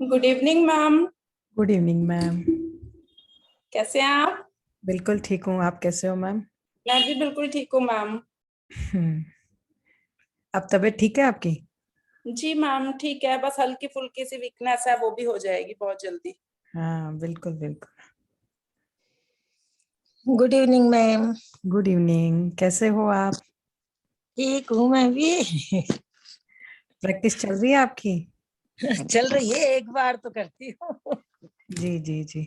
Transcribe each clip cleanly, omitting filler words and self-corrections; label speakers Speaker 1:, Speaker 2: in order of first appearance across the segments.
Speaker 1: Good evening ma'am.
Speaker 2: Good evening ma'am.
Speaker 1: कैसे हैं आप?
Speaker 2: बिल्कुल ठीक हूँ, आप कैसे हो मैम?
Speaker 1: मैं भी बिल्कुल ठीक हूँ मैम।
Speaker 2: अब तबीयत ठीक है आपकी?
Speaker 1: जी मैम ठीक है, बस हल्की फुल्की सी वीकनेस है, वो भी हो जाएगी बहुत जल्दी।
Speaker 2: हाँ बिल्कुल बिल्कुल।
Speaker 3: Good evening ma'am.
Speaker 2: Good evening, कैसे हो आप?
Speaker 3: ठीक हूँ मैं भी।
Speaker 2: प्रैक्टिस चल रही है आपकी?
Speaker 3: चल रही है, एक बार तो करती हूँ।
Speaker 2: जी जी जी।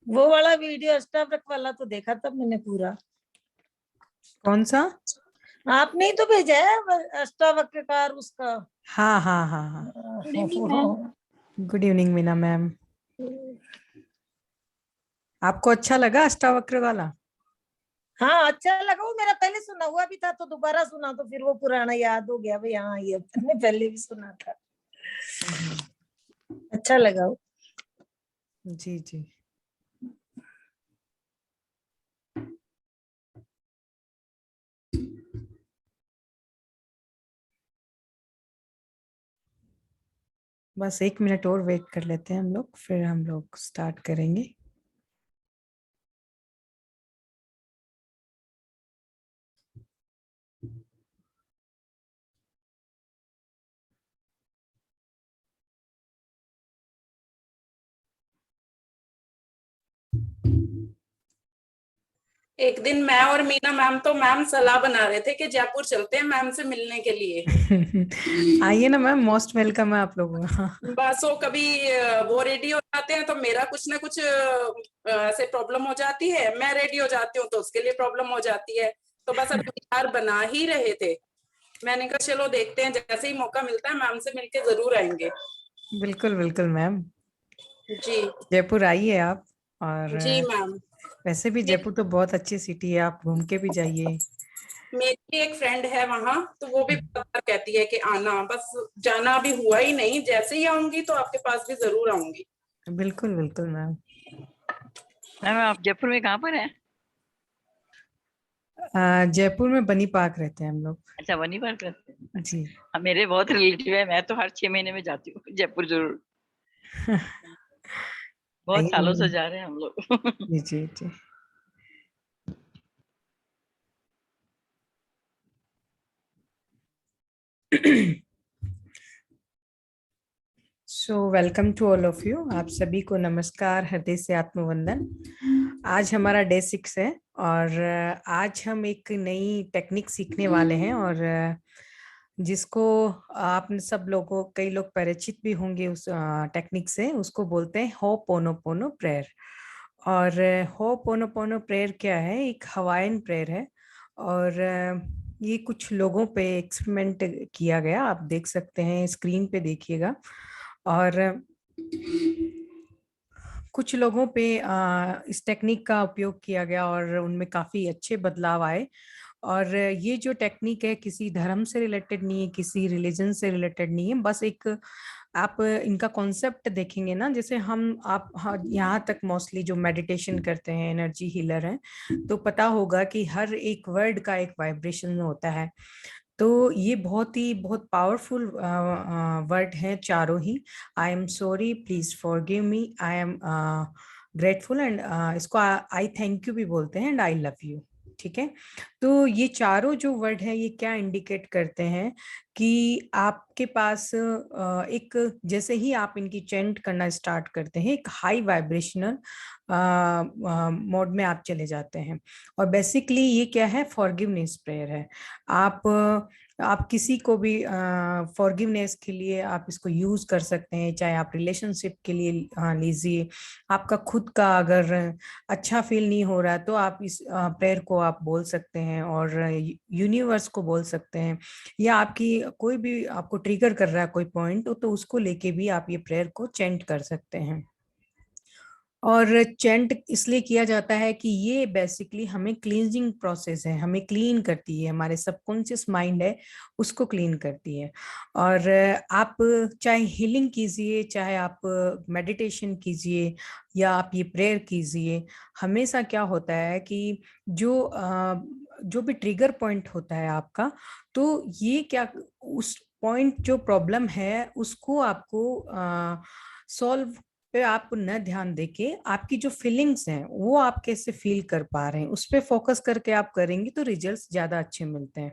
Speaker 3: वो वाला वीडियो अष्टावक्र वाला तो देखा था मैंने पूरा।
Speaker 2: कौन सा?
Speaker 3: आपने ही तो भेजा है अष्टावक्रकार उसका।
Speaker 2: हाँ हाँ हाँ हाँ। Good evening Meena ma'am. आपको अच्छा लगा अष्टावक्र वाला?
Speaker 3: हाँ अच्छा लगा, वो मेरा पहले सुना हुआ भी था तो दोबारा सुना तो फिर वो पुराना याद हो गया भाई। हाँ ये मैंने पहले भी सुना था। अच्छा लगा वो।
Speaker 2: जी जी। बस 1 मिनट और वेट कर लेते हैं हम लोग, फिर हम लोग स्टार्ट करेंगे।
Speaker 1: एक दिन मैं और मीना मैम तो मैम सलाह बना रहे थे कि जयपुर चलते हैं मैम से मिलने के लिए।
Speaker 2: आइए ना मैम, मोस्ट वेलकम है आप लोग।
Speaker 1: बस वो कभी वो रेडी हो जाते हैं तो मेरा कुछ ना कुछ ऐसे प्रॉब्लम हो जाती है, मैं रेडी हो जाती हूँ तो उसके लिए प्रॉब्लम हो जाती है। तो बस अभी विचार बना ही रहे थे, मैंने कहा चलो देखते हैं, जैसे ही मौका मिलता है मैम से मिलके जरूर आएंगे।
Speaker 2: बिल्कुल बिल्कुल मैम,
Speaker 1: जी
Speaker 2: जयपुर आइए आप। और
Speaker 1: जी मैम।
Speaker 2: वैसे भी जयपुर तो बहुत अच्छी सिटी है, आप घूम के भी जाइए।
Speaker 1: मेरी एक फ्रेंड है वहां, तो वो भी बहुत बार कहती है कि आना, बस जाना अभी हुआ ही नहीं, जैसे ही आऊंगी तो आपके पास भी जरूर आऊंगी।
Speaker 2: बिल्कुल बिल्कुल मैम।
Speaker 4: मैम आप जयपुर में कहाँ पर हैं?
Speaker 2: जयपुर में बनी पार्क रहते हैं हम लोग।
Speaker 4: अच्छा, वनी पार्क रहते हैं।
Speaker 2: जी।
Speaker 4: हाँ, मेरे बहुत रिलेटिव है, मैं तो हर 6 महीने में जाती हूँ जयपुर जरूर। बहुत
Speaker 2: आइए
Speaker 4: सालों से
Speaker 2: मैम।
Speaker 4: जा रहे हैं हम लोग।
Speaker 2: जी जी जी। So welcome to all of you, आप सभी को नमस्कार, हृदय से आत्मवंदन। आज हमारा डे 6 है और आज हम एक नई टेक्निक सीखने वाले हैं, और जिसको आप सब लोगों, कई लोग परिचित भी होंगे उस टेक्निक से। उसको बोलते हैं होपोनोपोनो प्रेयर। और होपोनोपोनो प्रेयर क्या है? एक हवाईन प्रेयर है, और ये कुछ लोगों पे एक्सपेरिमेंट किया गया, आप देख सकते हैं, स्क्रीन पे देखिएगा। और कुछ लोगों पे इस टेक्निक का उपयोग किया गया और उनमें काफी अच्छे बदलाव आए। और ये जो टेक्निक है किसी धर्म से रिलेटेड नहीं है, किसी रिलीजन से रिलेटेड नहीं है, बस एक आप इनका कॉन्सेप्ट देखेंगे ना, जैसे हम आप यहाँ तक मोस्टली जो मेडिटेशन करते हैं, एनर्जी हीलर हैं, तो पता होगा कि हर एक वर्ड का एक वाइब्रेशन होता है। तो ये बहुत पावरफुल वर्ड है चारों ही। I am sorry, please forgive me, I am grateful, and इसको आई थैंक यू भी बोलते हैं, एंड आई लव यू। ठीक है। तो ये चारों जो वर्ड है ये क्या इंडिकेट करते हैं कि आपके पास एक, जैसे ही आप इनकी चेंट करना स्टार्ट करते हैं, एक हाई वाइब्रेशनल मोड में आप चले जाते हैं। और बेसिकली ये क्या है? फॉरगिवनेस प्रेयर है। आप किसी को भी फॉरगिवनेस के लिए आप इसको यूज कर सकते हैं, चाहे आप रिलेशनशिप के लिए लीजिए। आपका खुद का अगर अच्छा फील नहीं हो रहा है तो आप इस प्रेयर को आप बोल सकते हैं, और यूनिवर्स को बोल सकते हैं, या आपकी कोई भी आपको ट्रिगर कर रहा है कोई पॉइंट, तो उसको लेके भी आप ये प्रेयर को चेंट कर सकते हैं। और चैंट इसलिए किया जाता है कि ये बेसिकली हमें क्लींजिंग प्रोसेस है, हमें क्लीन करती है, हमारे सबकॉन्शियस माइंड है उसको क्लीन करती है। और आप चाहे हीलिंग कीजिए, चाहे आप मेडिटेशन कीजिए, या आप ये प्रेयर कीजिए, हमेशा क्या होता है कि जो भी ट्रिगर पॉइंट होता है आपका, तो ये क्या उस पॉइंट जो प्रॉब्लम है उसको आपको सॉल्व पे आप न ध्यान देके आपकी जो फीलिंग्स हैं वो आप कैसे फील कर पा रहे हैं उस पे फोकस करके आप करेंगे तो रिजल्ट्स ज्यादा अच्छे मिलते हैं।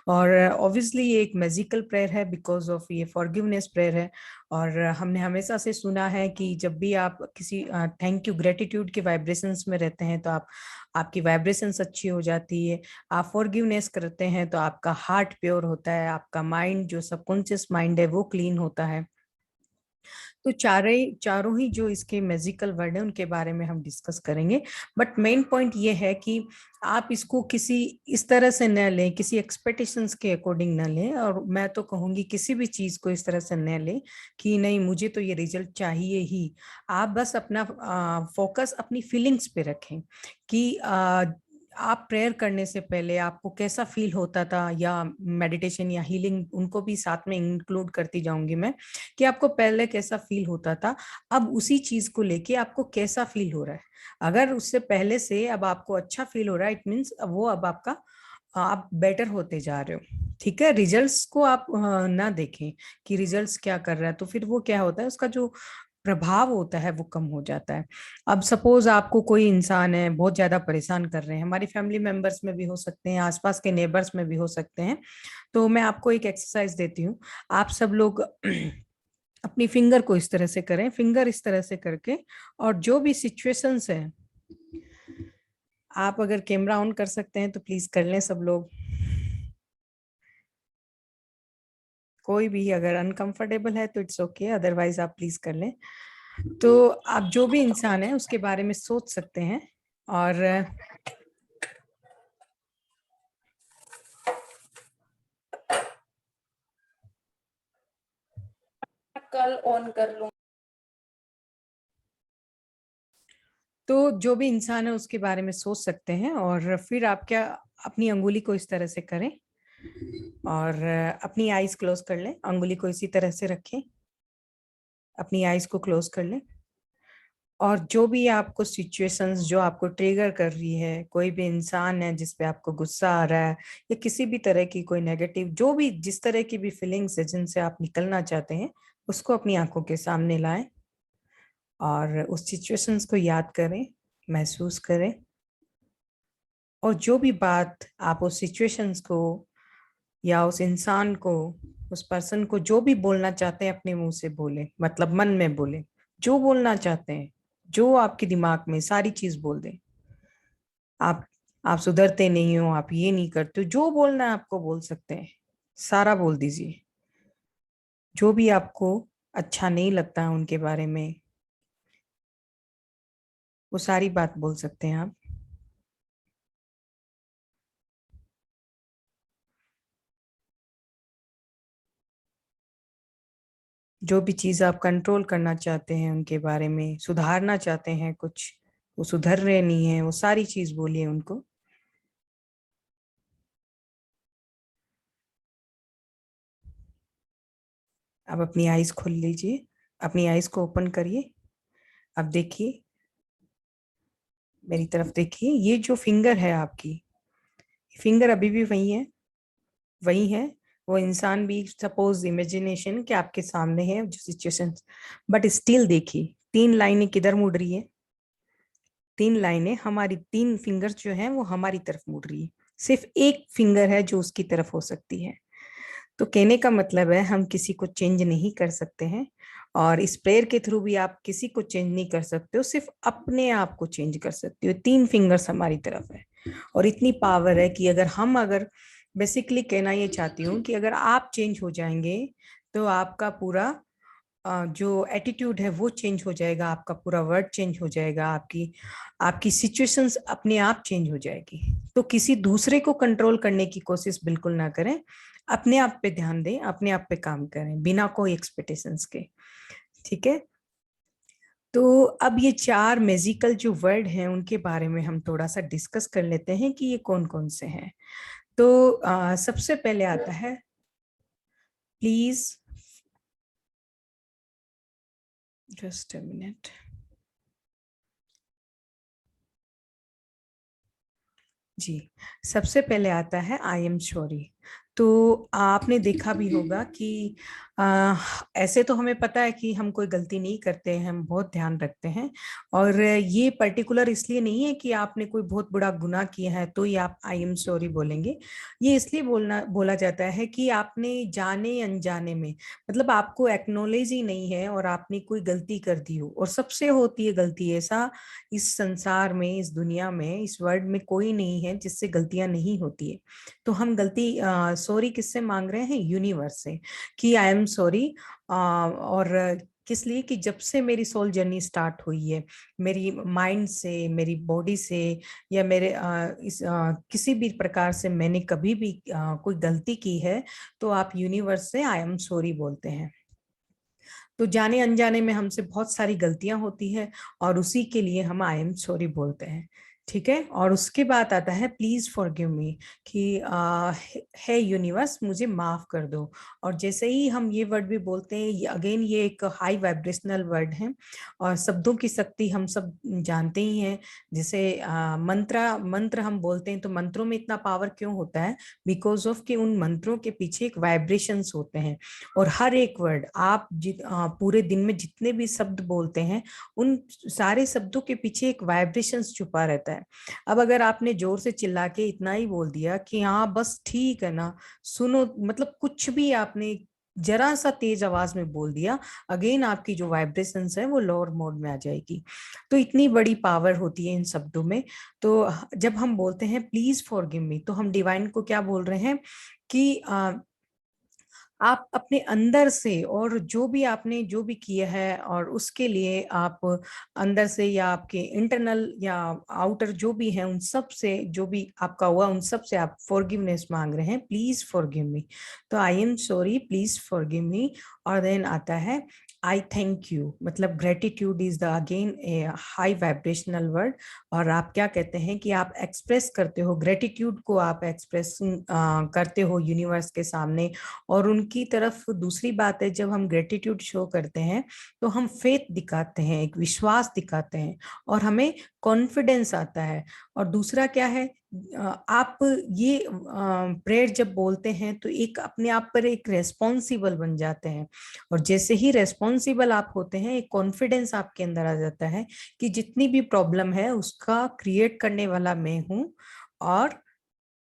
Speaker 2: और ऑब्वियसली ये एक मैजिकल प्रेयर है, बिकॉज ऑफ ये फॉरगिवनेस प्रेयर है। और हमने हमेशा से सुना है कि जब भी आप किसी थैंक यू ग्रेटिट्यूड के वाइब्रेशंस में रहते हैं तो आपकी वाइब्रेशंस अच्छी हो जाती है। आप फॉरगिवनेस करते हैं तो आपका हार्ट प्योर होता है, आपका माइंड जो सबकॉन्शियस माइंड है वो क्लीन होता है। तो चारों ही जो इसके मैजिकल वर्ड है उनके बारे में हम डिस्कस करेंगे। बट मेन पॉइंट ये है कि आप इसको किसी इस तरह से न लें, किसी एक्सपेक्टेशंस के अकॉर्डिंग न लें। और मैं तो कहूंगी किसी भी चीज को इस तरह से न लें कि नहीं मुझे तो ये रिजल्ट चाहिए ही। आप बस अपना फोकस अपनी फीलिंग्स पे रखें कि आप प्रेयर करने से पहले आपको कैसा फील होता था, या मेडिटेशन या हीलिंग उनको भी साथ में इंक्लूड करती जाऊंगी मैं, कि आपको पहले कैसा फील होता था, अब उसी चीज को लेके आपको कैसा फील हो रहा है। अगर उससे पहले से अब आपको अच्छा फील हो रहा है, इट मीन्स वो अब आपका आप बेटर होते जा रहे हो। ठीक है, रिजल्ट्स को आप ना देखें कि रिजल्ट्स क्या कर रहा है, तो फिर वो क्या होता है उसका जो प्रभाव होता है वो कम हो जाता है। अब सपोज आपको कोई इंसान है बहुत ज्यादा परेशान कर रहे हैं, हमारी फैमिली मेंबर्स में भी हो सकते हैं, आसपास के नेबर्स में भी हो सकते हैं। तो मैं आपको एक एक्सरसाइज देती हूँ। आप सब लोग अपनी फिंगर को इस तरह से करें, फिंगर इस तरह से करके, और जो भी सिचुएशंस है, आप अगर कैमरा ऑन कर सकते हैं तो प्लीज कर लें सब लोग। कोई भी अगर अनकंफर्टेबल है तो इट्स ओके, अदरवाइज आप प्लीज कर लें। तो आप जो भी इंसान है उसके बारे में सोच सकते हैं। और
Speaker 1: कल ऑन कर लूं।
Speaker 2: तो जो भी इंसान है उसके बारे में सोच सकते हैं, और फिर आप क्या अपनी अंगुली को इस तरह से करें और अपनी आईज क्लोज कर लें, अंगुली को इसी तरह से रखें, अपनी आईज को क्लोज कर लें। और जो भी आपको सिचुएशंस जो आपको ट्रिगर कर रही है, कोई भी इंसान है जिस पे आपको गुस्सा आ रहा है, या किसी भी तरह की कोई नेगेटिव जो भी जिस तरह की भी फीलिंग्स है जिनसे आप निकलना चाहते हैं, उसको अपनी आंखों के सामने लाएं और उस सिचुएशंस को याद करें, महसूस करें। और जो भी बात आप उस सिचुएशंस को या उस इंसान को, उस पर्सन को जो भी बोलना चाहते हैं अपने मुंह से बोले, मतलब मन में बोले, जो बोलना चाहते हैं, जो आपके दिमाग में सारी चीज बोल दें। आप आप सुधरते नहीं हो, आप ये नहीं करते हो, जो बोलना है आपको बोल सकते हैं, सारा बोल दीजिए। जो भी आपको अच्छा नहीं लगता है उनके बारे में, वो सारी बात बोल सकते हैं आप। जो भी चीज आप कंट्रोल करना चाहते हैं उनके बारे में, सुधारना चाहते हैं कुछ, वो सुधर रहे नहीं है, वो सारी चीज बोलिए उनको। अब अपनी आईज खोल लीजिए, अपनी आईज को ओपन करिए। अब देखिए, मेरी तरफ देखिए, ये जो फिंगर है आपकी, फिंगर अभी भी वही है, वही है। वो इंसान भी सपोज इमेजिनेशन कि आपके सामने है जो सिचुएशन, बट स्टिल देखिए 3 लाइनें किधर मुड़ रही है। 3 लाइनें हमारी, 3 फिंगर्स जो हैं वो हमारी तरफ मुड़ रही है, सिर्फ एक फिंगर है जो उसकी तरफ हो सकती है। तो कहने का मतलब है हम किसी को चेंज नहीं कर सकते हैं, और इस प्रेयर के थ्रू भी आप किसी को चेंज नहीं कर सकते हो, सिर्फ अपने आप को चेंज कर सकते हो। 3 फिंगर्स हमारी तरफ है, और इतनी पावर है कि अगर बेसिकली कहना ये चाहती हूँ कि अगर आप चेंज हो जाएंगे तो आपका पूरा जो एटीट्यूड है वो चेंज हो जाएगा, आपका पूरा वर्ड चेंज हो जाएगा, आपकी आपकी सिचुएशंस अपने आप चेंज हो जाएगी। तो किसी दूसरे को कंट्रोल करने की कोशिश बिल्कुल ना करें, अपने आप पे ध्यान दें, अपने आप पे काम करें बिना कोई एक्सपेक्टेशंस के। ठीक है, तो अब ये 4 मैजिकल जो वर्ड हैं उनके बारे में हम थोड़ा सा डिस्कस कर लेते हैं कि ये कौन कौन से हैं। तो सबसे पहले आता है प्लीज, जस्ट अ मिनट। जी, सबसे पहले आता है आई एम सॉरी। तो आपने देखा भी होगा कि ऐसे तो हमें पता है कि हम कोई गलती नहीं करते हैं, हम बहुत ध्यान रखते हैं। और ये पर्टिकुलर इसलिए नहीं है कि आपने कोई बहुत बड़ा गुनाह किया है तो ही आप आई एम सॉरी बोलेंगे। ये इसलिए बोला जाता है कि आपने जाने अनजाने में, मतलब आपको एक्नॉलेज ही नहीं है और आपने कोई गलती कर दी हो, और सबसे होती है गलती। ऐसा इस संसार में, इस दुनिया में, इस वर्ल्ड में कोई नहीं है जिससे गलतियां नहीं होती है। तो हम गलती सॉरी किससे मांग रहे हैं? यूनिवर्स से, कि आई एम सॉरी। और किस लिए? कि जब से मेरी सोल जर्नी स्टार्ट हुई है, मेरी माइंड से, मेरी बॉडी से, या मेरे किसी भी प्रकार से मैंने कभी भी कोई गलती की है, तो आप यूनिवर्स से आई एम सॉरी बोलते हैं। तो जाने अनजाने में हमसे बहुत सारी गलतियां होती है और उसी के लिए हम आई एम सॉरी बोलते हैं। ठीक है। और उसके बाद आता है प्लीज फॉरगिव मी, कि है यूनिवर्स मुझे माफ कर दो। और जैसे ही हम ये वर्ड भी बोलते हैं, अगेन ये एक हाई वाइब्रेशनल वर्ड है और शब्दों की शक्ति हम सब जानते ही हैं। जैसे मंत्र हम बोलते हैं, तो मंत्रों में इतना पावर क्यों होता है? बिकॉज ऑफ कि उन मंत्रों के पीछे एक वाइब्रेशंस होते हैं। और हर एक वर्ड आप पूरे दिन में जितने भी शब्द बोलते हैं, उन सारे शब्दों के पीछे एक वाइब्रेशंस छुपा रहता है। अब अगर आपने जोर से चिल्ला के इतना ही बोल दिया कि हाँ बस ठीक है ना, सुनो, मतलब कुछ भी आपने जरा सा तेज आवाज में बोल दिया, अगेन आपकी जो वाइब्रेशंस है वो लोअर मोड में आ जाएगी। तो इतनी बड़ी पावर होती है इन शब्दों में। तो जब हम बोलते हैं प्लीज फॉरगिव मी, तो हम डिवाइन को क्या बोल रहे हैं? कि आप अपने अंदर से, और जो भी आपने जो भी किया है, और उसके लिए आप अंदर से या आपके इंटरनल या आउटर जो भी है, उन सब से जो भी आपका हुआ, उन सब से आप फॉरगिवनेस मांग रहे हैं। Please forgive me. तो I am sorry, please forgive me. और देन आता है आई थैंक यू। मतलब gratitude is the again a high vibrational word. और आप क्या कहते हैं कि आप एक्सप्रेस करते हो ग्रेटिट्यूड को, आप एक्सप्रेस करते हो यूनिवर्स के सामने और उनकी तरफ। दूसरी बात है, जब हम ग्रेटिट्यूड शो करते हैं तो हम फेथ दिखाते हैं, एक विश्वास दिखाते हैं, और हमें कॉन्फिडेंस आता है। और दूसरा क्या है, आप ये प्रेयर जब बोलते हैं तो एक अपने आप पर एक रेस्पॉन्सिबल बन जाते हैं। और जैसे ही रेस्पॉन्सिबल आप होते हैं, एक कॉन्फिडेंस आपके अंदर आ जाता है कि जितनी भी प्रॉब्लम है उसका क्रिएट करने वाला मैं हूँ, और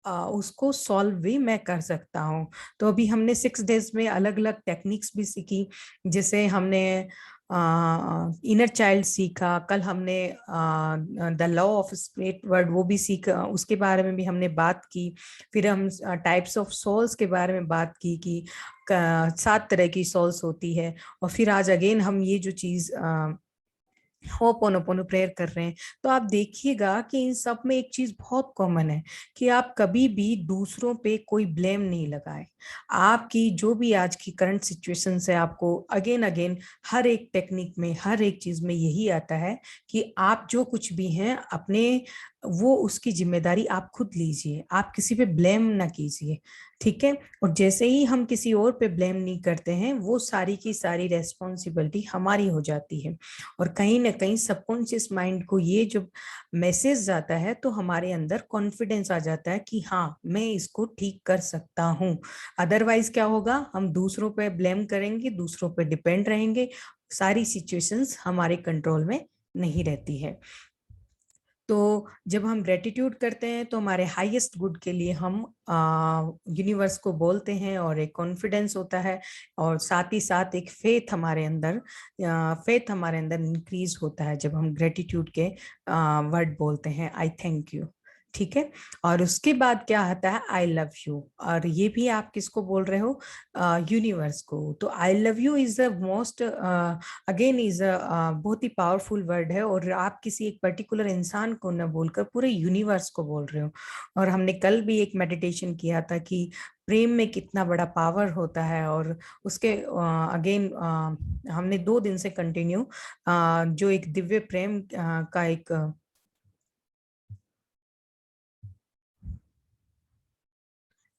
Speaker 2: उसको सॉल्व भी मैं कर सकता हूँ। तो अभी हमने 6 डेज में अलग अलग टेक्निक्स भी सीखी। जैसे हमने इनर चाइल्ड सीखा, कल हमने the law of spirit word वो भी सीखा, उसके बारे में भी हमने बात की। फिर हम टाइप्स ऑफ सोल्स के बारे में बात की कि 7 तरह की सोल्स होती है। और फिर आज अगेन हम ये जो चीज होपोनोपोनो प्रेयर कर रहे हैं। तो आप देखिएगा कि इन सब में एक चीज बहुत कॉमन है, कि आप कभी भी दूसरों पे कोई ब्लेम नहीं लगाए। आपकी जो भी आज की करंट सिचुएशन है, आपको अगेन अगेन हर एक टेक्निक में, हर एक चीज में यही आता है कि आप जो कुछ भी हैं अपने, वो उसकी जिम्मेदारी आप खुद लीजिए, आप किसी पे ब्लेम ना कीजिए। ठीक है। और जैसे ही हम किसी और पे ब्लेम नहीं करते हैं, वो सारी की सारी रेस्पॉन्सिबिलिटी हमारी हो जाती है। और कहीं ना कहीं सबकॉन्शियस माइंड को ये जो मैसेज जाता है, तो हमारे अंदर कॉन्फिडेंस आ जाता है कि हाँ मैं इसको ठीक कर सकता हूँ। अदरवाइज क्या होगा, हम दूसरों पे ब्लेम करेंगे, दूसरों पे डिपेंड रहेंगे, सारी सिचुएशंस हमारे कंट्रोल में नहीं रहती है। तो जब हम ग्रेटिट्यूड करते हैं तो हमारे हाईएस्ट गुड के लिए हम यूनिवर्स को बोलते हैं, और एक कॉन्फिडेंस होता है, और साथ ही साथ एक फेथ हमारे अंदर इंक्रीज होता है जब हम ग्रेटिट्यूड के वर्ड बोलते हैं, आई थैंक यू। ठीक है। और उसके बाद क्या आता है आई लव यू, और ये भी आप किसको बोल रहे हो, यूनिवर्स को। तो I love you is the most again is a बहुत ही पावरफुल वर्ड है, और आप किसी एक पर्टिकुलर इंसान को न बोलकर पूरे यूनिवर्स को बोल रहे हो। और हमने कल भी एक मेडिटेशन किया था कि प्रेम में कितना बड़ा पावर होता है, और उसके अगेन हमने 2 दिन से कंटिन्यू जो एक दिव्य प्रेम का एक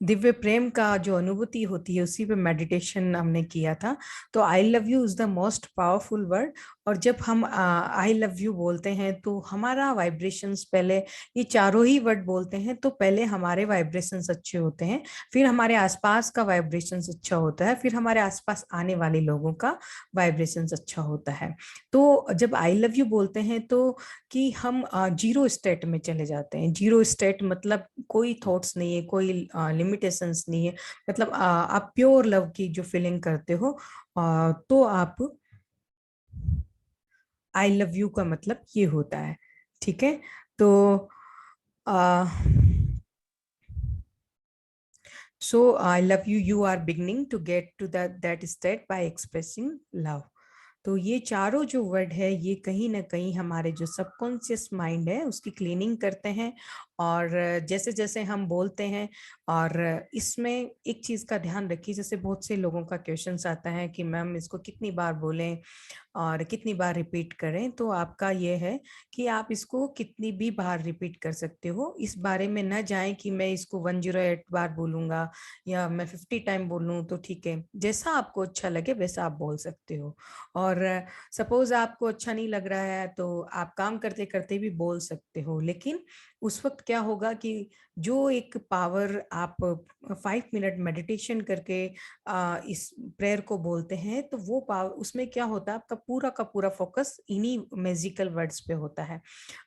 Speaker 2: दिव्य प्रेम का जो अनुभूति होती है उसी पे मेडिटेशन हमने किया था। तो I love you is the most powerful word. और जब हम आई लव यू बोलते हैं तो हमारा वाइब्रेशंस पहले, ये चारों ही वर्ड बोलते हैं तो पहले हमारे वाइब्रेशंस अच्छे होते हैं, फिर हमारे आसपास का वाइब्रेशंस अच्छा होता है, फिर हमारे आसपास आने वाले लोगों का वाइब्रेशंस अच्छा होता है। तो जब आई लव यू बोलते हैं तो कि हम जीरो स्टेट में चले जाते हैं। जीरो स्टेट मतलब कोई थॉट्स नहीं है, कोई लिमिटेशंस नहीं है, मतलब आप प्योर लव की जो फीलिंग करते हो, तो आप आई लव यू का मतलब ये होता है। ठीक है। तो so I love you, you are beginning to get to that state by expressing love। तो ये चारों जो वर्ड है ये कहीं ना कहीं हमारे जो सबकॉन्शियस माइंड है उसकी क्लीनिंग करते हैं। और जैसे जैसे हम बोलते हैं, और इसमें एक चीज का ध्यान रखिए, जैसे बहुत से लोगों का क्वेश्चंस आता है कि मैम इसको कितनी बार बोलें और कितनी बार रिपीट करें। तो आपका ये है कि आप इसको कितनी भी बार रिपीट कर सकते हो। इस बारे में न जाएं कि मैं इसको 108 बार बोलूंगा या मैं 50 टाइम बोलूं, तो ठीक है, जैसा आपको अच्छा लगे वैसा आप बोल सकते हो। और सपोज आपको अच्छा नहीं लग रहा है तो आप काम करते करते भी बोल सकते हो, लेकिन उस वक्त क्या होगा कि जो एक पावर आप 5 मिनट मेडिटेशन करके इस प्रेयर को बोलते हैं, तो वो पावर उसमें क्या होता है, आपका पूरा का पूरा फोकस इन्हीं मैजिकल वर्ड्स पे होता है।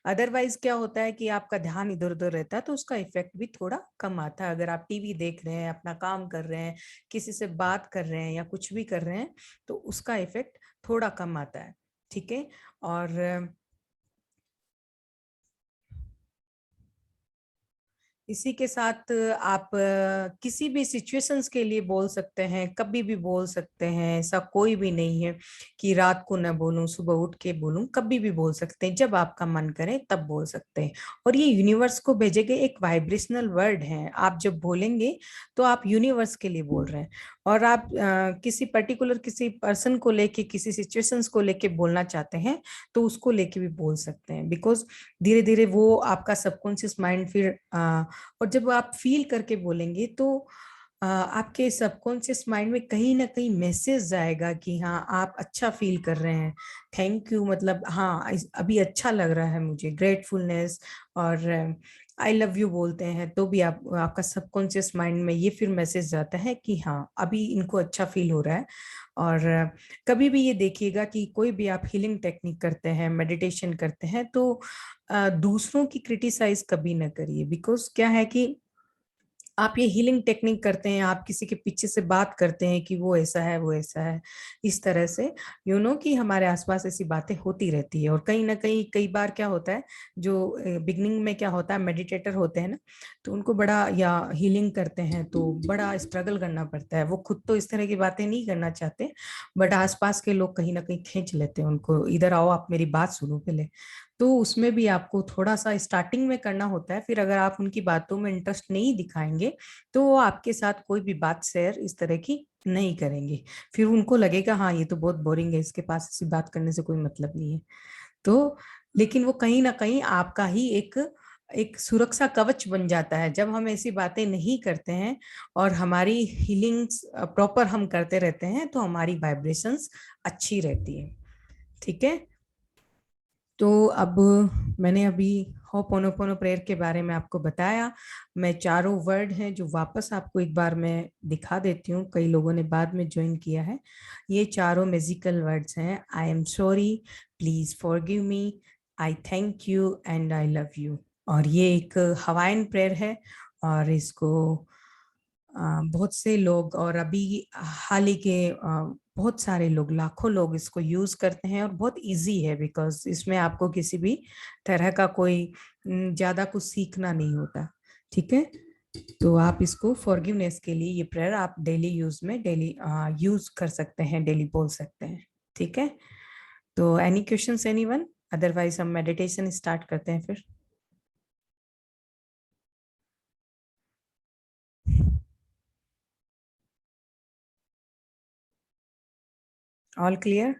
Speaker 2: अदरवाइज क्या होता है कि आपका ध्यान इधर उधर रहता है तो उसका इफेक्ट भी थोड़ा कम आता है। अगर आप टीवी देख रहे हैं, अपना काम कर रहे हैं, किसी से बात कर रहे हैं या कुछ भी कर रहे हैं, तो उसका इफेक्ट थोड़ा कम आता है। ठीक है। और इसी के साथ आप किसी भी सिचुएशंस के लिए बोल सकते हैं, कभी भी बोल सकते हैं, ऐसा कोई भी नहीं है कि रात को न बोलूं सुबह उठ के बोलूं, कभी भी बोल सकते हैं, जब आपका मन करे तब बोल सकते हैं। और ये यूनिवर्स को भेजे गए एक वाइब्रेशनल वर्ड है, आप जब बोलेंगे तो आप यूनिवर्स के लिए बोल रहे हैं। और आप किसी पर्टिकुलर किसी पर्सन को लेके, किसी सिचुएशंस को लेके बोलना चाहते हैं तो उसको लेके भी बोल सकते हैं, बिकॉज धीरे धीरे वो आपका सबकॉन्शियस माइंड फिर और जब आप फील करके बोलेंगे तो आपके सबकॉन्शियस माइंड में कहीं ना कहीं मैसेज जाएगा कि हाँ आप अच्छा फील कर रहे हैं, थैंक यू, मतलब हाँ अभी अच्छा लग रहा है मुझे, ग्रेटफुलनेस। और आई लव यू बोलते हैं तो भी आपका सबकॉन्शियस माइंड में ये फिर मैसेज जाता है कि हाँ अभी इनको अच्छा फील हो रहा है। और कभी भी ये देखिएगा कि कोई भी आप हीलिंग टेक्निक करते हैं, मेडिटेशन करते हैं, तो दूसरों की क्रिटिसाइज कभी ना करिए। बिकॉज क्या है कि आप ये हीलिंग टेक्निक करते हैं, आप किसी के पीछे से बात करते हैं कि वो ऐसा है वो ऐसा है, इस तरह से कि हमारे आसपास ऐसी बातें होती रहती है। और कहीं ना कहीं कई बार क्या होता है, जो बिगनिंग में क्या होता है, मेडिटेटर होते हैं ना, तो उनको बड़ा, या हीलिंग करते हैं तो बड़ा स्ट्रगल करना पड़ता है। वो खुद तो इस तरह की बातें नहीं करना चाहते, बट आसपास के लोग कहीं ना कहीं खींच लेते हैं उनको, इधर आओ आप मेरी बात सुनो पहले। तो उसमें भी आपको थोड़ा सा स्टार्टिंग में करना होता है, फिर अगर आप उनकी बातों में इंटरेस्ट नहीं दिखाएंगे तो वो आपके साथ कोई भी बात शेयर इस तरह की नहीं करेंगे। फिर उनको लगेगा हाँ ये तो बहुत बोरिंग है, इसके पास ऐसी बात करने से कोई मतलब नहीं है। तो लेकिन वो कहीं ना कहीं आपका ही एक एक सुरक्षा कवच बन जाता है जब हम ऐसी बातें नहीं करते हैं, और हमारी हीलिंग्स प्रॉपर हम करते रहते हैं तो हमारी वाइब्रेशंस अच्छी रहती है। ठीक है। तो अब मैंने अभी होपोनोपोनो प्रेयर के बारे में आपको बताया। मैं चारों वर्ड हैं जो वापस आपको एक बार मैं दिखा देती हूँ, कई लोगों ने बाद में ज्वाइन किया है। ये चारों मैजिकल वर्ड्स हैं, आई am sorry, please forgive me, I thank you and I love you. और ये एक हवाइन प्रेयर है, और इसको बहुत से लोग, और अभी हाल ही के बहुत सारे लोग, लाखों लोग इसको यूज करते हैं और बहुत इजी है, बिकॉज इसमें आपको किसी भी तरह का कोई ज्यादा कुछ सीखना नहीं होता। ठीक है, तो आप इसको फॉरगिवनेस के लिए ये प्रेयर आप डेली यूज में डेली यूज कर सकते हैं, डेली बोल सकते हैं। ठीक है, तो एनी क्वेश्चंस एनीवन? अदरवाइज हम मेडिटेशन स्टार्ट करते हैं फिर। All clear?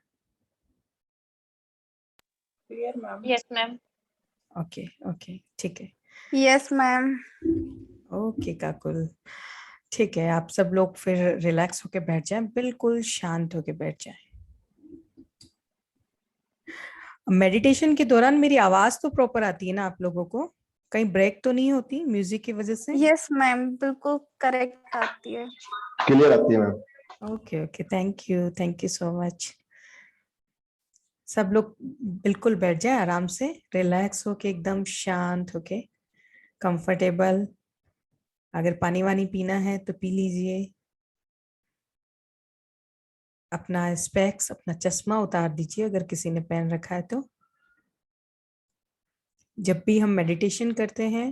Speaker 1: Clear ma'am?
Speaker 5: Yes ma'am.
Speaker 2: Okay okay, ठीक है।
Speaker 6: Yes ma'am.
Speaker 2: ओके काकुल, ठीक है, आप सब लोग फिर रिलैक्स होके बैठ जाएं, बिल्कुल शांत होके बैठ जाएं। मेडिटेशन के दौरान मेरी आवाज तो प्रॉपर आती है ना आप लोगों को? कहीं ब्रेक तो नहीं होती म्यूजिक की वजह से?
Speaker 6: यस मैम, बिल्कुल करेक्ट आती है।
Speaker 7: क्लियर आती है ma'am.
Speaker 2: Okay okay, thank you so much. सब लोग बिल्कुल बैठ जाए आराम से, रिलैक्स होके, एकदम शांत होके, कंफर्टेबल। अगर पानी वानी पीना है तो पी लीजिए। अपना स्पेक्स, अपना चश्मा उतार दीजिए अगर किसी ने पहन रखा है तो। जब भी हम मेडिटेशन करते हैं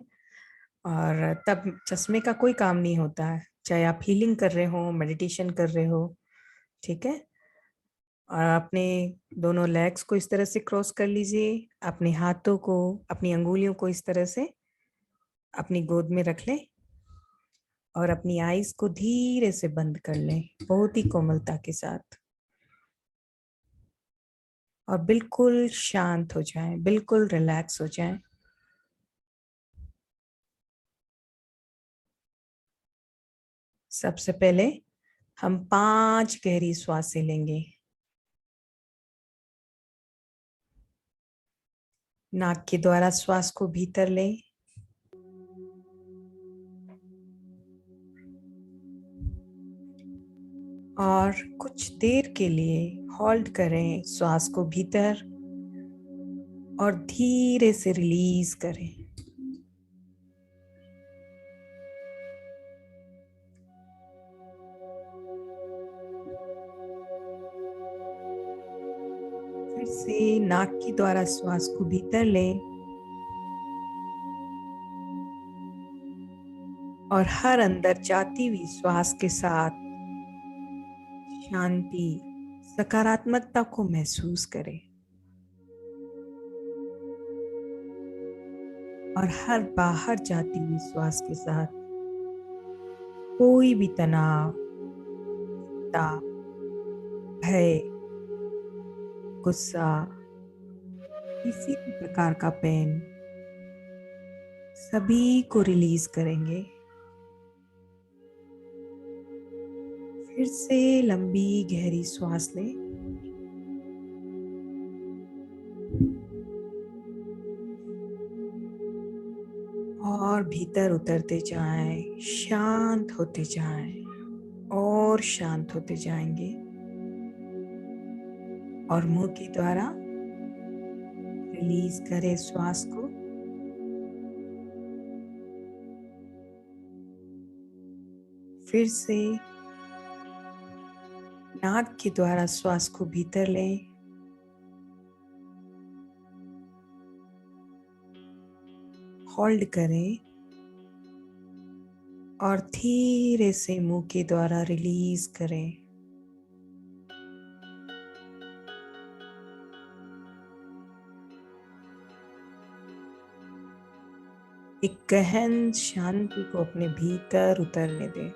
Speaker 2: और तब चश्मे का कोई काम नहीं होता है, चाहे आप हीलिंग कर रहे हो, मेडिटेशन कर रहे हो। ठीक है, और अपने दोनों लेग्स को इस तरह से क्रॉस कर लीजिए, अपने हाथों को, अपनी अंगुलियों को इस तरह से अपनी गोद में रख लें और अपनी आईज को धीरे से बंद कर लें, बहुत ही कोमलता के साथ, और बिल्कुल शांत हो जाएं, बिल्कुल रिलैक्स हो जाएं। सबसे पहले हम 5 गहरी सांसें लेंगे। नाक के द्वारा श्वास को भीतर लें, और कुछ देर के लिए होल्ड करें श्वास को भीतर और धीरे से रिलीज करें। फिर से नाक के द्वारा श्वास को भीतर लें और हर अंदर जाती हुई श्वास के साथ शांति, सकारात्मकता को महसूस करें, और हर बाहर जाती हुई श्वास के साथ कोई भी तनाव, चिंता, भय, गुस्सा, किसी भी प्रकार का पेन, सभी को रिलीज करेंगे। फिर से लंबी गहरी श्वास लें और भीतर उतरते जाएं, शांत होते जाएं और शांत होते जाएंगे, और मुंह के द्वारा रिलीज करें श्वास को। फिर से नाक के द्वारा श्वास को भीतर लें होल्ड करें और धीरे से मुंह के द्वारा रिलीज करें। एक गहन शांति को अपने भीतर उतरने दें।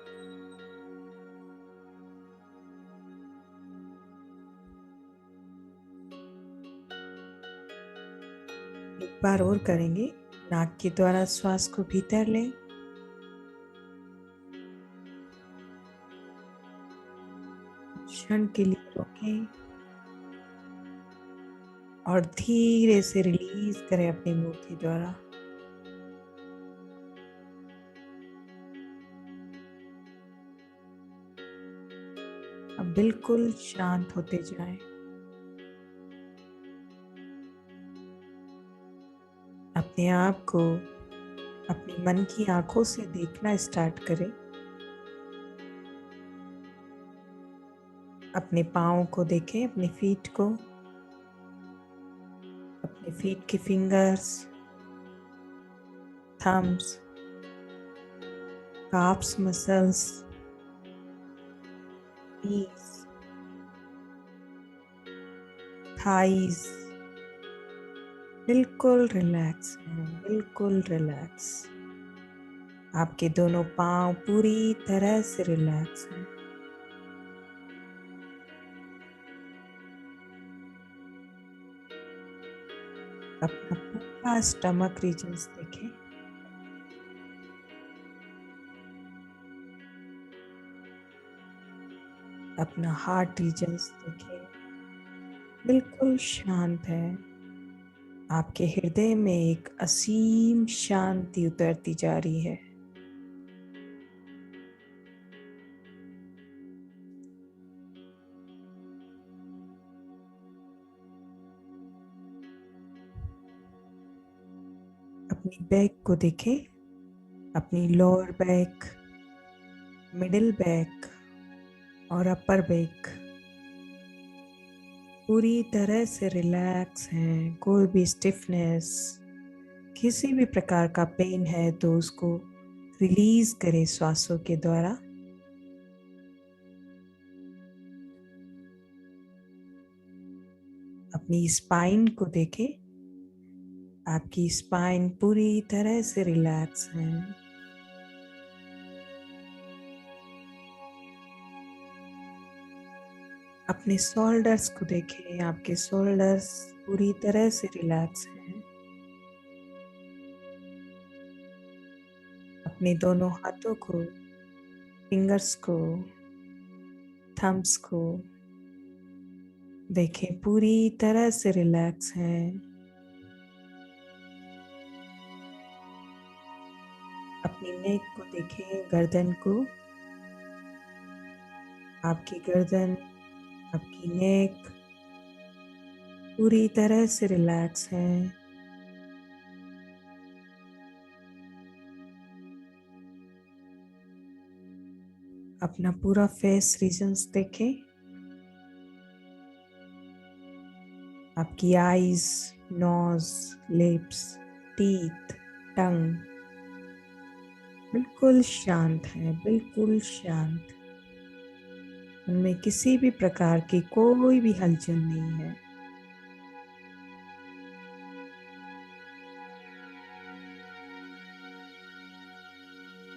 Speaker 2: एक बार और करेंगे। नाक के द्वारा श्वास को भीतर लें क्षण के लिए रोकें और धीरे से रिलीज करें अपने मुंह के द्वारा। अब बिल्कुल शांत होते जाएं। अपने आप को अपने मन की आंखों से देखना स्टार्ट करें। अपने पाँव को देखें, अपने फीट को, अपने फीट के fingers, thumbs, calves muscles, knees, thighs, बिल्कुल रिलैक्स हैं, बिल्कुल रिलैक्स। आपके दोनों पाँव पूरी तरह से रिलैक्स हैं। अपना पूरा स्टमक रीजन्स देखें। अपना हार्ट रीजन्स देखें, बिल्कुल शांत है। आपके हृदय में एक असीम शांति उतरती जा रही है। अपनी बैक को देखें, अपनी लोअर बैक, मिडिल बैक और अपर बैक पूरी तरह से रिलैक्स हैं। कोई भी स्टिफनेस, किसी भी प्रकार का पेन है तो उसको रिलीज करें श्वासों के द्वारा। अपनी स्पाइन को देखें, आपकी स्पाइन पूरी तरह से रिलैक्स है। अपने शोल्डर्स को देखें, आपके शोल्डर्स पूरी तरह से रिलैक्स हैं। अपने दोनों हाथों को, फिंगर्स को, थम्स को देखें, पूरी तरह से रिलैक्स हैं। अपनी नेक को देखें, गर्दन को, आपकी गर्दन, आपकी नेक पूरी तरह से रिलैक्स है। अपना पूरा फेस रीजन्स देखें, आपकी आईज, नोज, लिप्स, टीथ, टंग बिल्कुल शांत है, बिल्कुल शांत। उनमें किसी भी प्रकार की कोई भी हलचल नहीं है।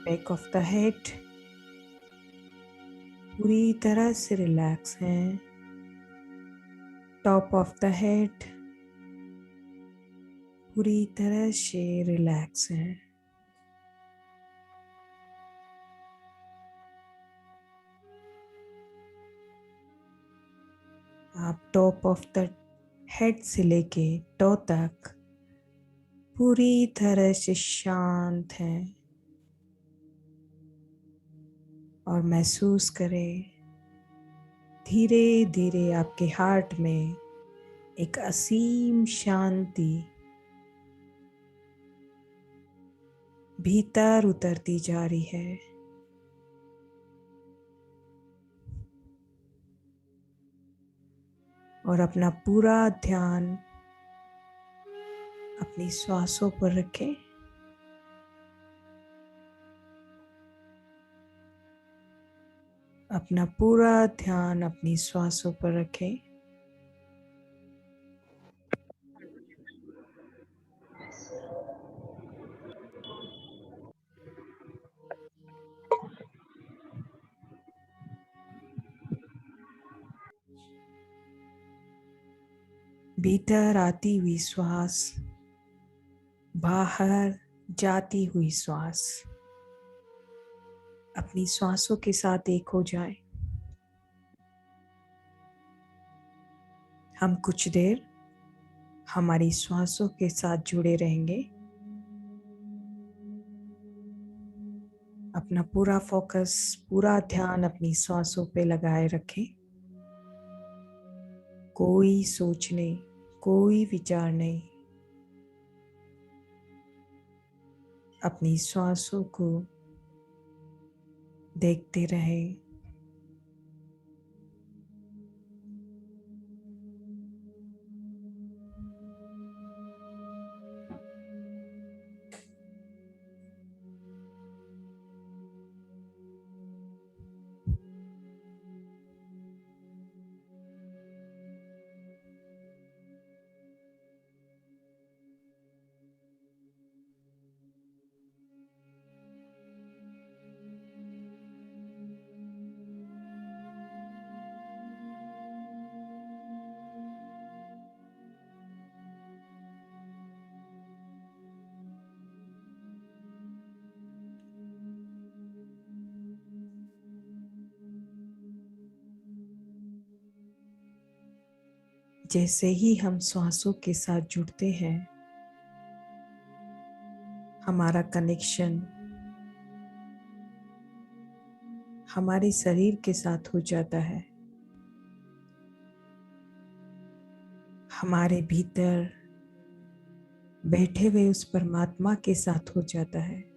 Speaker 2: बैक ऑफ द हेड पूरी तरह से रिलैक्स है। टॉप ऑफ द हेड पूरी तरह से रिलैक्स है। आप टॉप ऑफ द हेड से लेके टो तक पूरी तरह से शांत हैं और महसूस करें धीरे धीरे आपके हार्ट में एक असीम शांति भीतर उतरती जा रही है। और अपना पूरा ध्यान अपनी श्वासों पर रखें। अपना पूरा ध्यान अपनी श्वासों पर रखें। भीतर आती हुई श्वास, बाहर जाती हुई श्वास, अपनी श्वासों के साथ एक हो जाए। हम कुछ देर हमारी श्वासों के साथ जुड़े रहेंगे। अपना पूरा फोकस, पूरा ध्यान अपनी श्वासों पे लगाए रखें। कोई सोच नहीं, कोई विचार नहीं। अपनी श्वासों को देखते रहें। जैसे ही हम श्वासों के साथ जुड़ते हैं, हमारा कनेक्शन हमारे शरीर के साथ हो जाता है। हमारे भीतर बैठे हुए उस परमात्मा के साथ हो जाता है।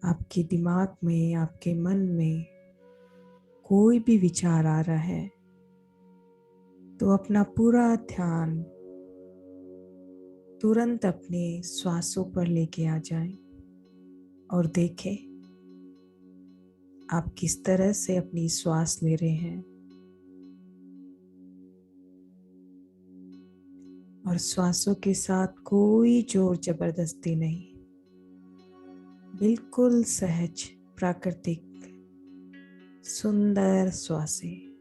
Speaker 2: आपके दिमाग में, आपके मन में कोई भी विचार आ रहा है तो अपना पूरा ध्यान तुरंत अपने श्वासों पर लेके आ जाएं और देखें आप किस तरह से अपनी श्वास ले रहे हैं और श्वासों के साथ कोई जोर जबरदस्ती नहीं, बिल्कुल सहज, प्राकृतिक, सुंदर श्वासें।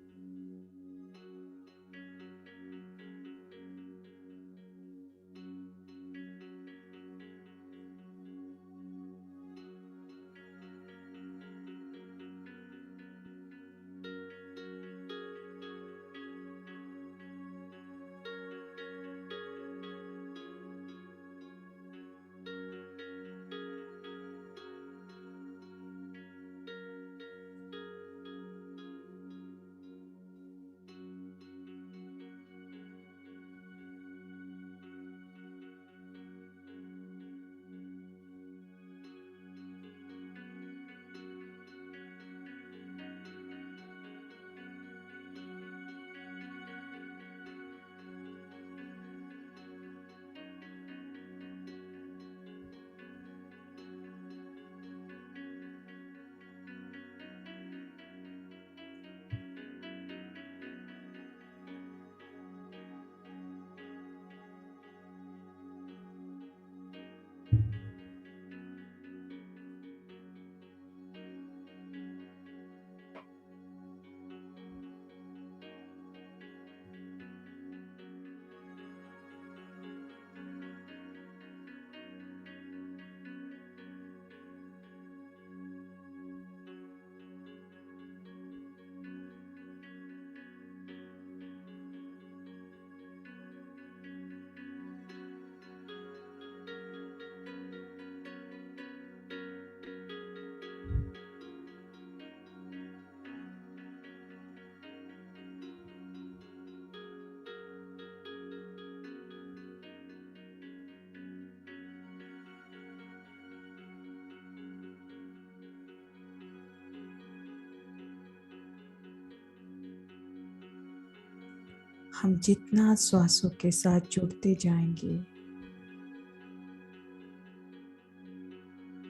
Speaker 2: हम जितना श्वासों के साथ जुड़ते जाएंगे,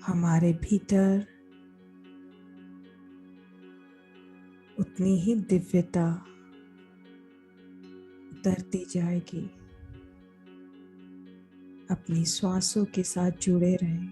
Speaker 2: हमारे भीतर उतनी ही दिव्यता उतरती जाएगी। अपनी श्वासों के साथ जुड़े रहें।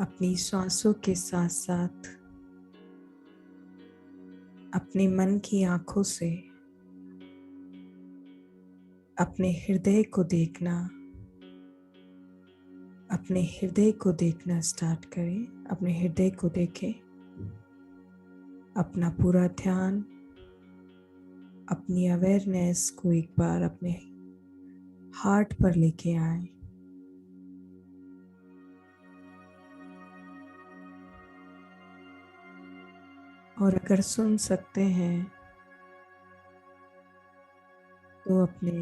Speaker 2: अपनी श्वासों के साथ साथ अपने मन की आंखों से अपने हृदय को देखना, अपने हृदय को देखना स्टार्ट करें। अपने हृदय को देखें। अपना पूरा ध्यान अपनी अवेयरनेस को एक बार अपने हार्ट पर लेके आए। और अगर सुन सकते हैं तो अपने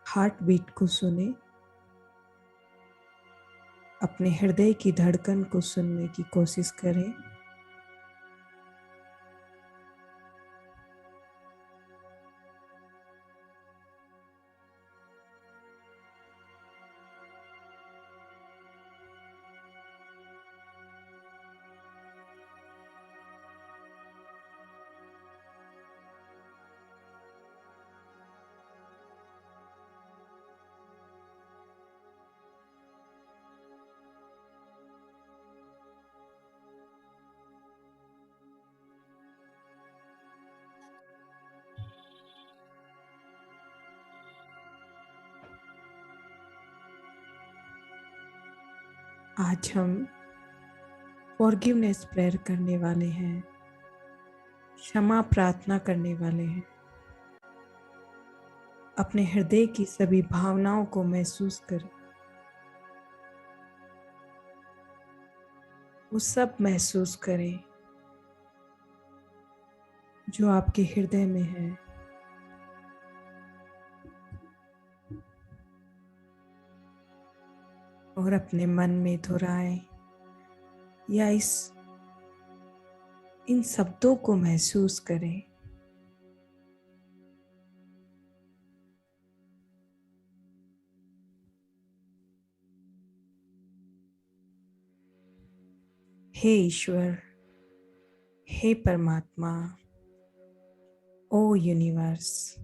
Speaker 2: हार्ट बीट को सुने, अपने हृदय की धड़कन को सुनने की कोशिश करें। आज हम फॉरगिवनेस प्रेयर करने वाले हैं, क्षमा प्रार्थना करने वाले हैं। अपने हृदय की सभी भावनाओं को महसूस करें। वो सब महसूस करें जो आपके हृदय में है। और अपने मन में दोहराएं या इन शब्दों को महसूस करें। हे ईश्वर, हे परमात्मा, ओ यूनिवर्स,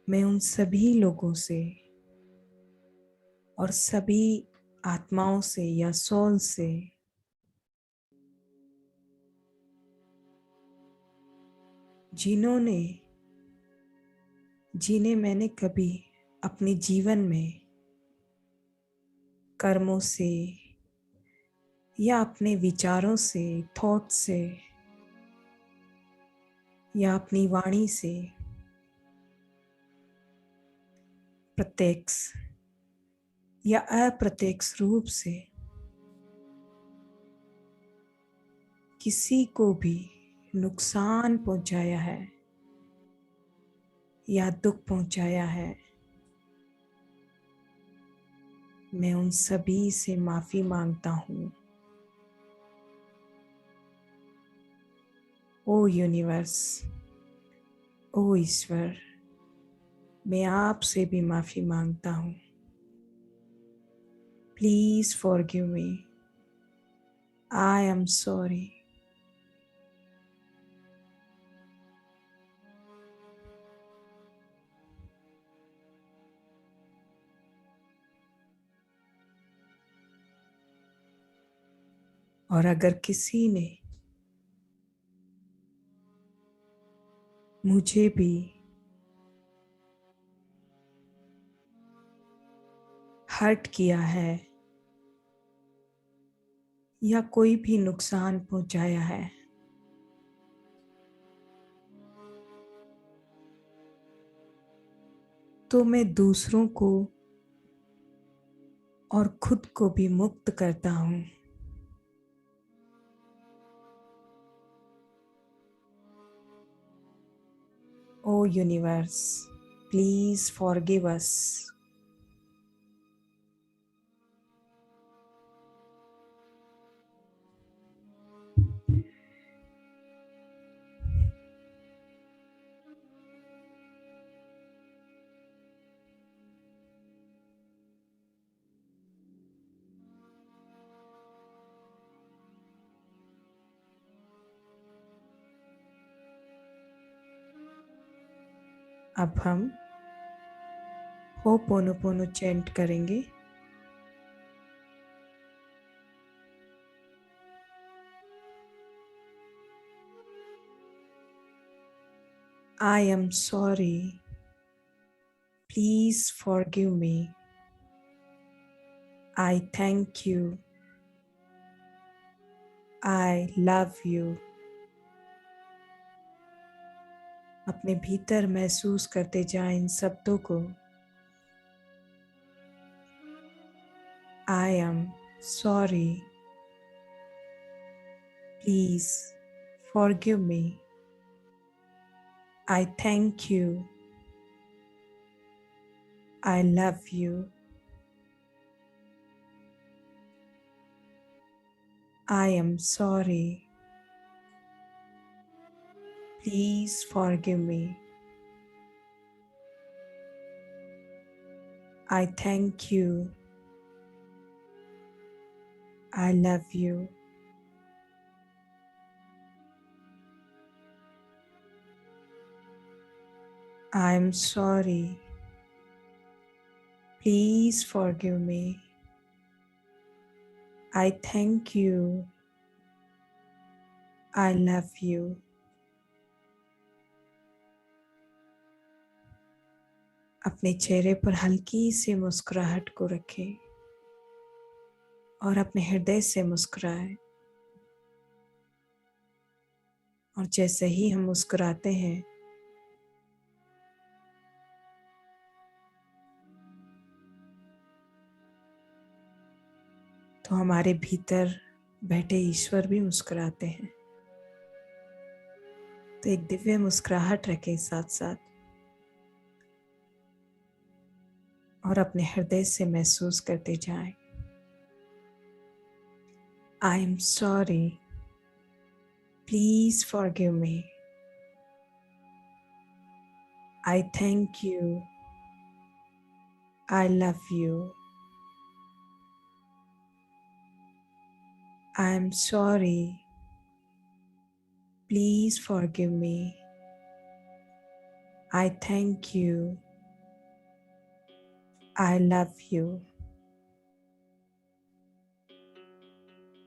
Speaker 2: मैं उन सभी लोगों से और सभी आत्माओं से या सोल से जिन्हें मैंने कभी अपने जीवन में कर्मों से या अपने विचारों से, थॉट से या अपनी वाणी से प्रत्यक्ष या अप्रत्यक्ष रूप से किसी को भी नुकसान पहुंचाया है या दुख पहुंचाया है, मैं उन सभी से माफी मांगता हूँ। ओ यूनिवर्स, ओ ईश्वर, मैं आपसे भी माफी मांगता हूँ। Please forgive me, I am sorry. और अगर किसी ने मुझे भी हर्ट किया है या कोई भी नुकसान पहुंचाया है, तो मैं दूसरों को और खुद को भी मुक्त करता हूँ। ओ यूनिवर्स, प्लीज फॉरगिव अस। अब हम होपोनोपोनो चैंट करेंगे। I am sorry. Please forgive me. I thank you. I love you. अपने भीतर महसूस करते जाएं इन शब्दों को। I am sorry. Please forgive me. I thank you. I love you. I am sorry. Please forgive me. I thank you. I love you. I am sorry. Please forgive me. I thank you. I love you. अपने चेहरे पर हल्की सी मुस्कुराहट को रखें और अपने हृदय से मुस्कुराएं। और जैसे ही हम मुस्कुराते हैं तो हमारे भीतर बैठे ईश्वर भी मुस्कुराते हैं। तो एक दिव्य मुस्कुराहट रखें साथ साथ और अपने हृदय से महसूस करते जाएं। I am sorry. Please forgive me. I thank you. I love you. I am sorry. Please forgive me. I thank you. I love you.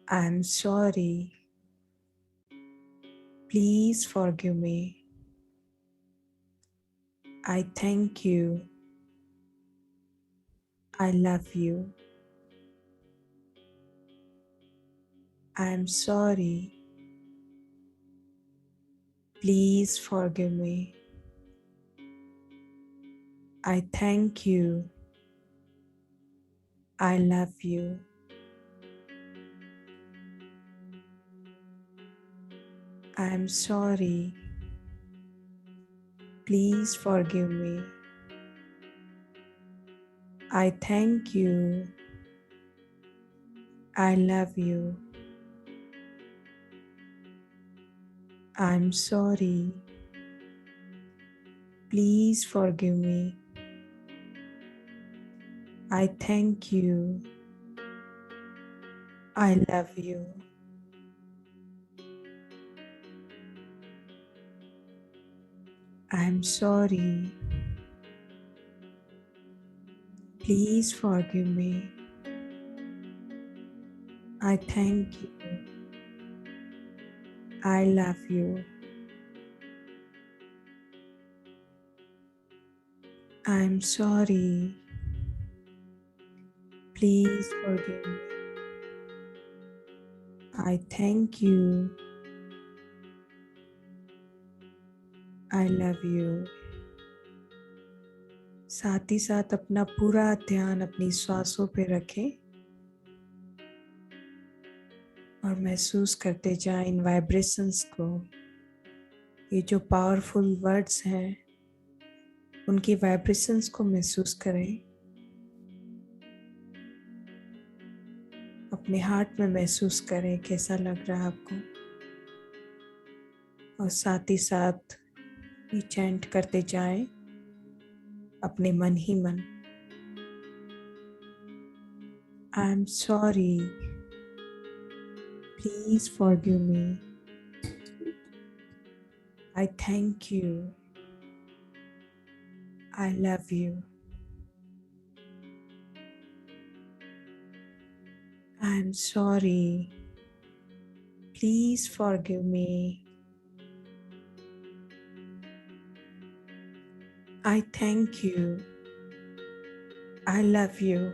Speaker 2: I am sorry. Please forgive me. I thank you. I love you. I am sorry. Please forgive me. I thank you. I love you. I am sorry. Please forgive me. I thank you. I love you. I am sorry. Please forgive me. I thank you. I love you. I am sorry. Please forgive me. I thank you. I love you. I am sorry. Please forgive me. I thank you. I love you. साथ ही साथ अपना पूरा ध्यान अपनी श्वासों पे रखें और महसूस करते जाएं इन वाइब्रेशंस को। ये जो पावरफुल वर्ड्स हैं उनकी वाइब्रेशंस को महसूस करें। अपने हार्ट में महसूस करें कैसा लग रहा है आपको और साथ ही साथ ये चैंट करते जाएं अपने मन ही मन। I am sorry. Please forgive me. I thank you. I love you. I am sorry. Please forgive me. I thank you. I love you.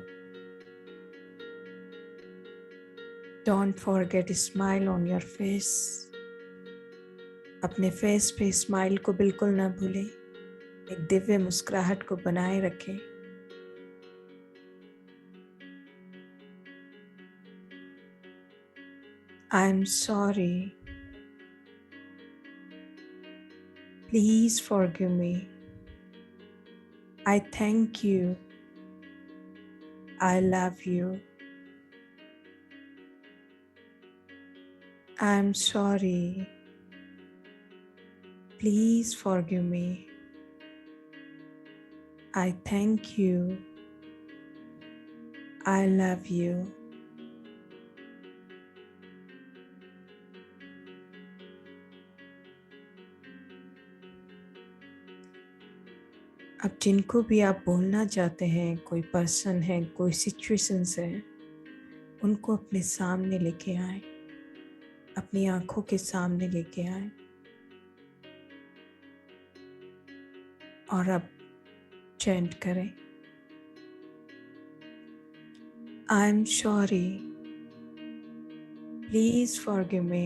Speaker 2: Don't forget a smile on your face. अपने face पे smile को बिल्कुल ना भूलें, एक दिव्य मुस्कुराहट को बनाए रखें। आई am sorry, please forgive me, I thank you, I love you, I am sorry, please forgive me, I thank you, I love you. अब जिनको भी आप बोलना चाहते हैं, कोई पर्सन है, कोई सिचुएशंस है, उनको अपने सामने लेके आए, अपनी आंखों के सामने लेके आए और अब चैंट करें, आई am sorry, please forgive me,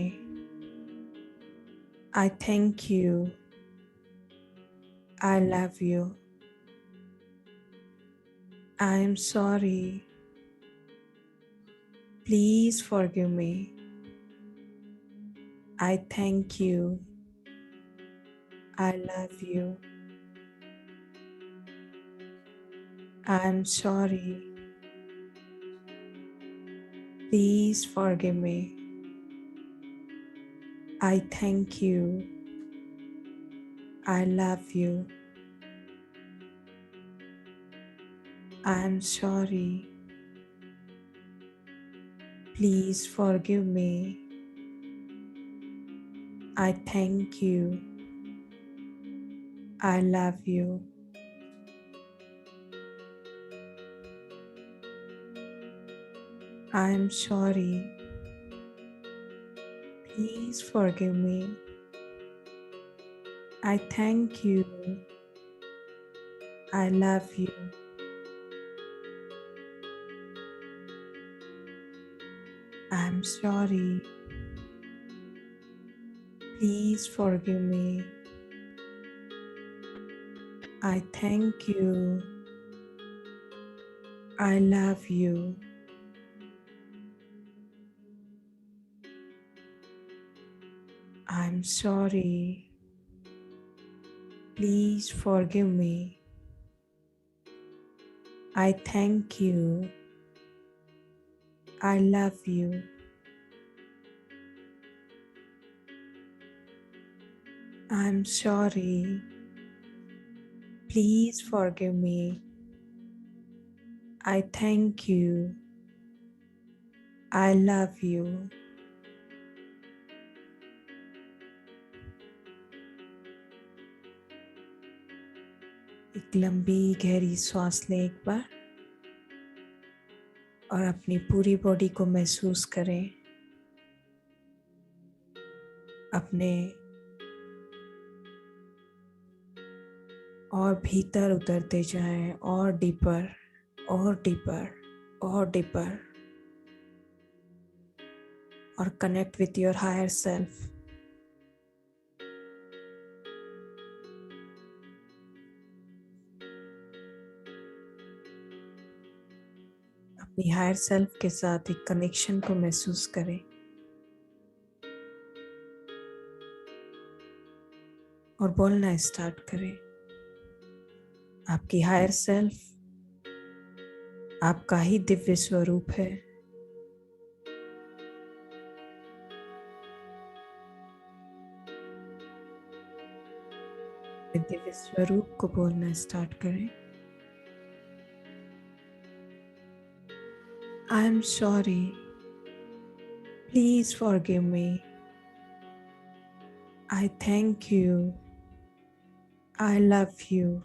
Speaker 2: I thank you, I love you, I am sorry, please forgive me, I thank you, I love you, I'm sorry, please forgive me, I thank you, I love you, I'm sorry, please forgive me, I thank you, I love you. I am sorry. Please forgive me. I thank you. I love you. I am sorry. Please forgive me. I thank you. I love you. I'm sorry. Please forgive me. I thank you. I love you. I'm sorry. Please forgive me. I thank you. I love you. एक लंबी गहरी सांस लें एक बार और अपनी पूरी body को महसूस करें, अपने और भीतर उतरते जाएं, और डीपर और डीपर और डीपर, और connect with your higher self. अपनी हायर सेल्फ के साथ एक कनेक्शन को महसूस करें और बोलना स्टार्ट करें। आपकी हायर सेल्फ आपका ही दिव्य स्वरूप है। दिव्य स्वरूप को बोलना स्टार्ट करें। I am sorry. Please forgive me. I thank you. I love you.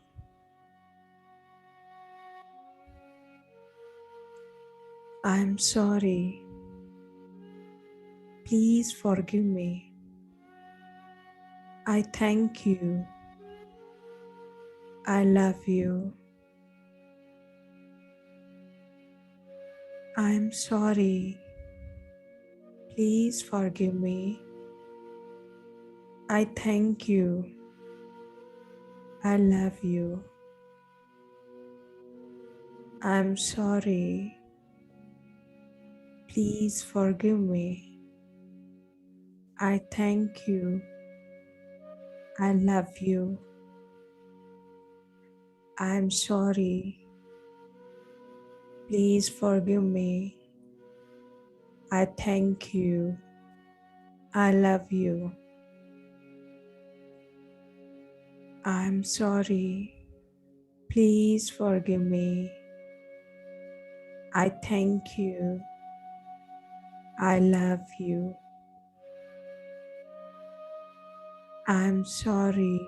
Speaker 2: I am sorry. Please forgive me. I thank you. I love you. I am sorry. Please forgive me. I thank you. I love you. I'm sorry. Please forgive me. I thank you. I love you. I'm sorry. Please forgive me. I thank you. I love you. I'm sorry. Please forgive me. I thank you. I love you. I'm sorry.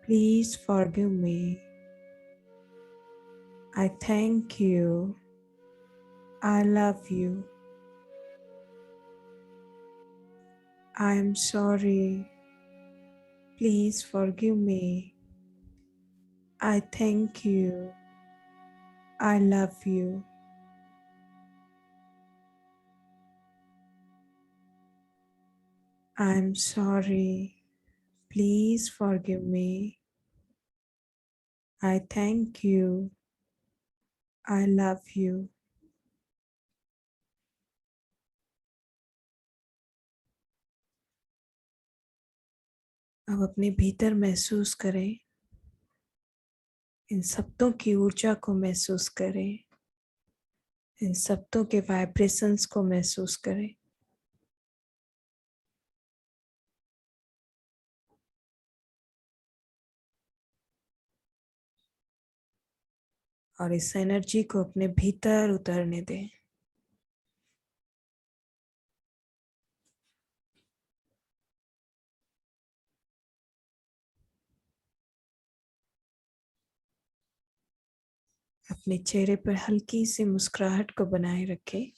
Speaker 2: Please forgive me. I thank you. I love you. I'm sorry. Please forgive me. I thank you. I love you. I'm sorry. Please forgive me. I thank you. I love you. अब अपने भीतर महसूस करें, इन शब्दों की ऊर्जा को महसूस करें, इन शब्दों के वाइब्रेशंस को महसूस करें। और इस एनर्जी को अपने भीतर उतरने दें। अपने चेहरे पर हल्की सी मुस्कुराहट को बनाए रखें।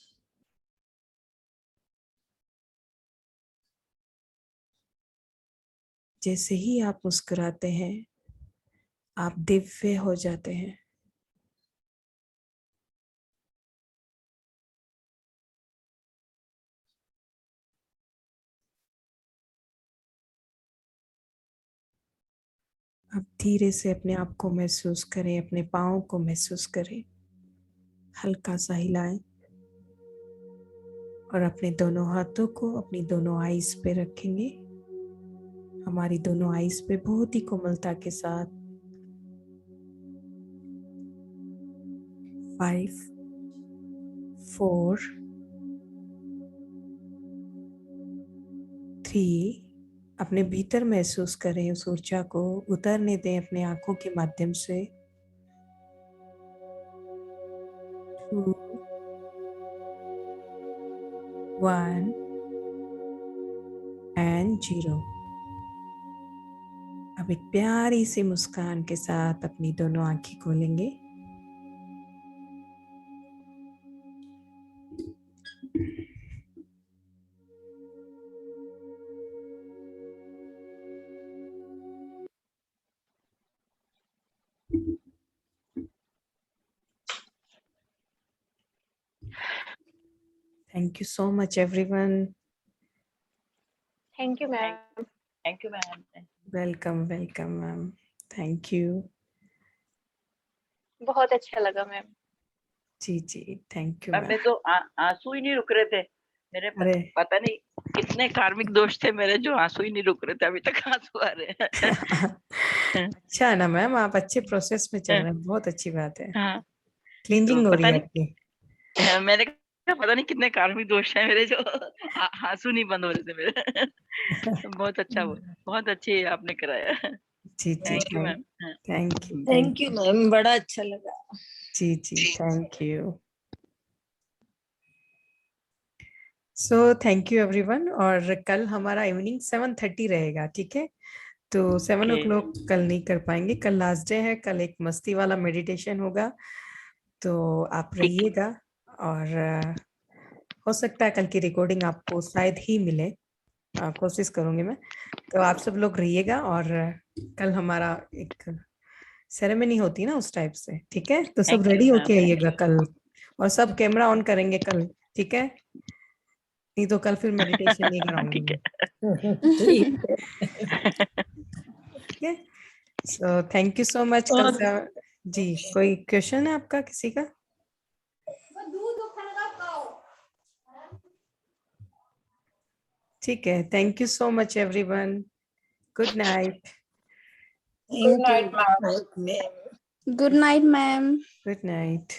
Speaker 2: जैसे ही आप मुस्कुराते हैं, आप दिव्य हो जाते हैं। अब धीरे से अपने आप को महसूस करें, अपने पाँव को महसूस करें, हल्का सा हिलाएं और अपने दोनों हाथों को अपनी दोनों आईज पे रखेंगे। हमारी दोनों आईज पे बहुत ही कोमलता के साथ 5, 4, 3 अपने भीतर महसूस करें, उस ऊर्जा को उतरने दें अपने आंखों के माध्यम से। 2, 1 and 0। अब एक प्यारी सी मुस्कान के साथ अपनी दोनों आंखें खोलेंगे। Thank you so much everyone.
Speaker 6: Thank you ma'am.
Speaker 4: Thank you ma'am.
Speaker 2: Welcome ma'am. Thank you.
Speaker 6: बहुत अच्छा लगा मैम।
Speaker 2: जी थैंक यू
Speaker 4: मैम मैं तो आंसू ही नहीं रुक रहे थे मेरे।
Speaker 2: अरे
Speaker 4: पता नहीं कितने कार्मिक दोष थे मेरे जो आंसू ही नहीं रुक रहे थे, अभी तक आंसू आ रहे हैं।
Speaker 2: अच्छा है ना मैम, आप अच्छे प्रोसेस में चल रहे हैं, बहुत अच्छी बात है।
Speaker 4: हाँ,
Speaker 2: क्लींजिंग हो रही
Speaker 4: पता
Speaker 2: है
Speaker 4: नहीं
Speaker 2: आपकी।
Speaker 4: मैंने कहा पता नहीं कितने कार्मिक दोष हैं मेरे जो आंसू नहीं बंद हो रहे थे मेरे। बहुत अच्छे आपने कराया।
Speaker 2: जी
Speaker 4: thank you ma'am.
Speaker 3: Thank you ma'am, बड़ा अच्छा लगा।
Speaker 2: जी thank you. So thank you everyone. और कल हमारा इवनिंग 7:30 रहेगा, ठीक है? तो 7 o'clock कल नहीं कर पाएंगे, कल लास्ट डे है, कल एक मस्ती वाला मेडिटेशन होगा, तो आप रहिएगा। और हो सकता है कल की रिकॉर्डिंग आपको शायद ही मिले, कोशिश करूंगी मैं। तो आप सब लोग रहिएगा। और कल हमारा एक सेरेमनी होती है ना उस टाइप से, ठीक है? तो सब
Speaker 4: Thank you,
Speaker 2: रेडी
Speaker 4: ma'am.
Speaker 2: होके आइएगा कल, और सब कैमरा ऑन करेंगे कल, ठीक है? नहीं तो कल फिर मेडिटेशन नहीं कराऊंगी
Speaker 4: ठीक
Speaker 2: मैं।
Speaker 4: है।
Speaker 3: ठीक है।
Speaker 2: ठीक है, सो थैंक यू सो मच। कल से जी, कोई क्वेश्चन है आपका किसी का? ठीक है, thank you so much everyone. Good night.
Speaker 3: Thank
Speaker 1: night,
Speaker 3: you.
Speaker 1: ma'am.
Speaker 3: Good night, ma'am.
Speaker 6: Good night, ma'am.
Speaker 2: Good night.